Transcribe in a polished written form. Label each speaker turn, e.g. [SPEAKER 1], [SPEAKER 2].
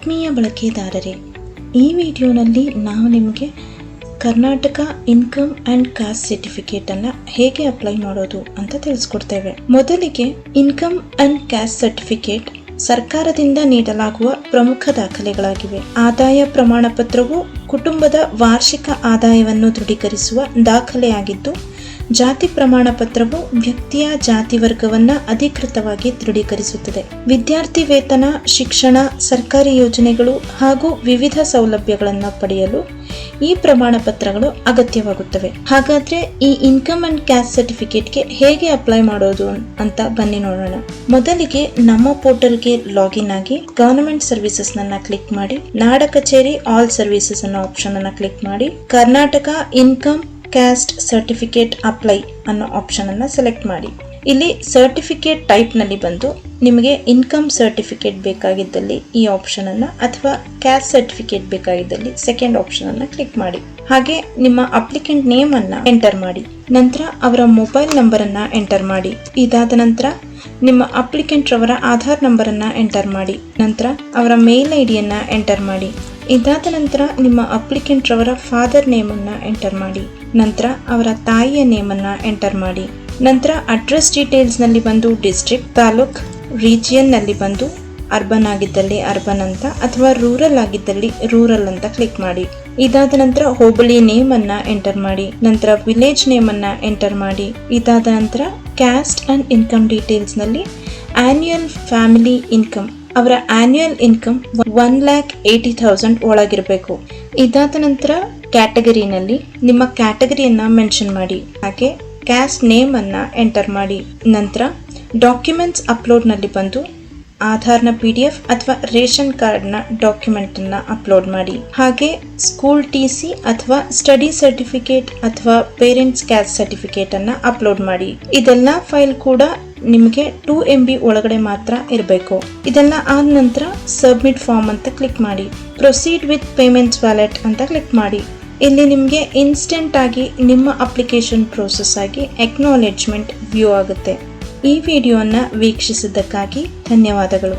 [SPEAKER 1] ಆತ್ಮೀಯ ಬಳಕೆದಾರರೇ, ಈ ವಿಡಿಯೋನಲ್ಲಿ ನಾವು ನಿಮಗೆ ಕರ್ನಾಟಕ ಇನ್ಕಮ್ ಆ್ಯಂಡ್ ಕಾಸ್ಟ್ ಸರ್ಟಿಫಿಕೇಟನ್ನು ಹೇಗೆ ಅಪ್ಲೈ ಮಾಡೋದು ಅಂತ ತಿಳಿಸ್ಕೊಡ್ತೇವೆ. ಮೊದಲಿಗೆ ಇನ್ಕಮ್ ಆ್ಯಂಡ್ ಕಾಸ್ಟ್ ಸರ್ಟಿಫಿಕೇಟ್ ಸರ್ಕಾರದಿಂದ ನೀಡಲಾಗುವ ಪ್ರಮುಖ ದಾಖಲೆಗಳಾಗಿವೆ. ಆದಾಯ ಪ್ರಮಾಣ ಪತ್ರವು ಕುಟುಂಬದ ವಾರ್ಷಿಕ ಆದಾಯವನ್ನು ದೃಢೀಕರಿಸುವ ದಾಖಲೆಯಾಗಿದ್ದು, ಜಾತಿ ಪ್ರಮಾಣ ಪತ್ರವು ವ್ಯಕ್ತಿಯ ಜಾತಿ ವರ್ಗವನ್ನು ಅಧಿಕೃತವಾಗಿ ದೃಢೀಕರಿಸುತ್ತದೆ. ವಿದ್ಯಾರ್ಥಿ ವೇತನ, ಶಿಕ್ಷಣ, ಸರ್ಕಾರಿ ಯೋಜನೆಗಳು ಹಾಗೂ ವಿವಿಧ ಸೌಲಭ್ಯಗಳನ್ನು ಪಡೆಯಲು ಈ ಪ್ರಮಾಣ ಪತ್ರಗಳು ಅಗತ್ಯವಾಗುತ್ತವೆ. ಹಾಗಾದ್ರೆ ಈ ಇನ್ಕಮ್ ಅಂಡ್ ಕ್ಯಾಸ್ಟ್ ಸರ್ಟಿಫಿಕೇಟ್ಗೆ ಹೇಗೆ ಅಪ್ಲೈ ಮಾಡೋದು ಅಂತ ಬನ್ನಿ ನೋಡೋಣ. ಮೊದಲಿಗೆ ನಮ್ಮ ಪೋರ್ಟಲ್ಗೆ ಲಾಗಿನ್ ಆಗಿ ಗವರ್ನಮೆಂಟ್ ಸರ್ವಿಸಸ್ ನನ್ನ ಕ್ಲಿಕ್ ಮಾಡಿ, ನಾಡ ಕಚೇರಿ ಆಲ್ ಸರ್ವಿಸಸ್ ಅನ್ನೋ ಆಪ್ಷನ್ ಅನ್ನ ಕ್ಲಿಕ್ ಮಾಡಿ, Karnataka income caste certificate apply ಅನ್ನೋ ಆಪ್ಷನ್ ಅನ್ನ ಸೆಲೆಕ್ಟ್ ಮಾಡಿ. ಇಲ್ಲಿ ಸರ್ಟಿಫಿಕೇಟ್ ಟೈಪ್ ನಲ್ಲಿ ಬಂದು ನಿಮಗೆ ಇನ್ಕಮ್ ಸರ್ಟಿಫಿಕೇಟ್ ಬೇಕಾಗಿದ್ದಲ್ಲಿ ಈ ಆಪ್ಷನ್ ಅನ್ನ, ಅಥವಾ ಕ್ಯಾಸ್ಟ್ ಸರ್ಟಿಫಿಕೇಟ್ ಬೇಕಾಗಿದ್ದಲ್ಲಿ ಸೆಕೆಂಡ್ ಆಪ್ಷನ್ ಅನ್ನ ಕ್ಲಿಕ್ ಮಾಡಿ. ಹಾಗೆ ನಿಮ್ಮ ಅಪ್ಲಿಕೆಂಟ್ ನೇಮ್ ಅನ್ನ ಎಂಟರ್ ಮಾಡಿ, ನಂತರ ಅವರ ಮೊಬೈಲ್ ನಂಬರ್ ಅನ್ನ ಎಂಟರ್ ಮಾಡಿ. ಇದಾದ ನಂತರ ನಿಮ್ಮ ಅಪ್ಲಿಕೆಂಟ್ ರವರ ಆಧಾರ್ ನಂಬರ್ ಅನ್ನ ಎಂಟರ್ ಮಾಡಿ, ನಂತರ ಅವರ ಮೇಲ್ ಐಡಿಯನ್ನ ಎಂಟರ್ ಮಾಡಿ. ಇದಾದ ನಂತರ ನಿಮ್ಮ ಅಪ್ಲಿಕೆಂಟ್ ರವರ ಫಾದರ್ ನೇಮ್ ಅನ್ನ ಎಂಟರ್ ಮಾಡಿ, ನಂತರ ಅವರ ತಾಯಿಯ ನೇಮ್ ಅನ್ನ ಎಂಟರ್ ಮಾಡಿ. ನಂತರ ಅಡ್ರೆಸ್ ಡೀಟೇಲ್ಸ್ ನಲ್ಲಿ ಬಂದು ಡಿಸ್ಟ್ರಿಕ್ಟ್, ತಾಲೂಕ್, ರೀಜಿಯನ್ ನಲ್ಲಿ ಬಂದು ಅರ್ಬನ್ ಆಗಿದ್ದಲ್ಲಿ ಅರ್ಬನ್ ಅಂತ, ಅಥವಾ ರೂರಲ್ ಆಗಿದ್ದಲ್ಲಿ ರೂರಲ್ ಅಂತ ಕ್ಲಿಕ್ ಮಾಡಿ. ಇದಾದ ನಂತರ ಹೋಬಳಿ ನೇಮ್ ಅನ್ನ ಎಂಟರ್ ಮಾಡಿ, ನಂತರ ವಿಲೇಜ್ ನೇಮ್ ಅನ್ನ ಎಂಟರ್ ಮಾಡಿ. ಇದಾದ ನಂತರ ಕ್ಯಾಸ್ಟ್ ಅಂಡ್ ಇನ್ಕಮ್ ಡೀಟೇಲ್ಸ್ ನಲ್ಲಿ ಆನ್ಯುಯಲ್ ಫ್ಯಾಮಿಲಿ ಇನ್ಕಮ್, ಅವರ ಆನ್ಯುಯಲ್ ಇನ್ಕಮ್ 1,80,000 ಒಳಗಿರಬೇಕು. ಇದಾದ ನಂತರ ಕ್ಯಾಟಗರಿನಲ್ಲಿ ನಿಮ್ಮ ಕ್ಯಾಟಗರಿಯನ್ನ ಮೆನ್ಷನ್ ಮಾಡಿ, ಹಾಗೆ ಕ್ಯಾಸ್ಟ್ ನೇಮ್ ಅನ್ನ ಎಂಟರ್ ಮಾಡಿ. ನಂತರ ಡಾಕ್ಯುಮೆಂಟ್ಸ್ ಅಪ್ಲೋಡ್ ನಲ್ಲಿ ಬಂದು ಆಧಾರ್ನ PDF ಅಥವಾ ರೇಷನ್ ಕಾರ್ಡ್ನ ಡಾಕ್ಯುಮೆಂಟ್ ಅನ್ನ ಅಪ್ಲೋಡ್ ಮಾಡಿ. ಹಾಗೆ ಸ್ಕೂಲ್ TC ಅಥವಾ ಸ್ಟಡಿ ಸರ್ಟಿಫಿಕೇಟ್ ಅಥವಾ ಪೇರೆಂಟ್ಸ್ ಕ್ಯಾಸ್ಟ್ ಸರ್ಟಿಫಿಕೇಟ್ ಅನ್ನ ಅಪ್ಲೋಡ್ ಮಾಡಿ. ಇದೆಲ್ಲ ಫೈಲ್ ಕೂಡ ನಿಮಗೆ 2 MB ಒಳಗಡೆ ಮಾತ್ರ ಇರಬೇಕು. ಇದೆಲ್ಲ ಆದ ನಂತರ ಸಬ್ಮಿಟ್ ಫಾರ್ಮ್ ಅಂತ ಕ್ಲಿಕ್ ಮಾಡಿ, ಪ್ರೊಸೀಡ್ ವಿತ್ ಪೇಮೆಂಟ್ಸ್ ವ್ಯಾಲೆಟ್ ಅಂತ ಕ್ಲಿಕ್ ಮಾಡಿ. ಇಲ್ಲಿ ನಿಮಗೆ ಇನ್ಸ್ಟೆಂಟ್ ಆಗಿ ನಿಮ್ಮ ಅಪ್ಲಿಕೇಶನ್ ಪ್ರೋಸೆಸ್ ಆಗಿ ಅಕ್ನಾಲೆಜ್ಮೆಂಟ್ ವ್ಯೂ ಆಗುತ್ತೆ. ಈ ವಿಡಿಯೋನ ವೀಕ್ಷಿಸಿದ್ದಕ್ಕಾಗಿ ಧನ್ಯವಾದಗಳು.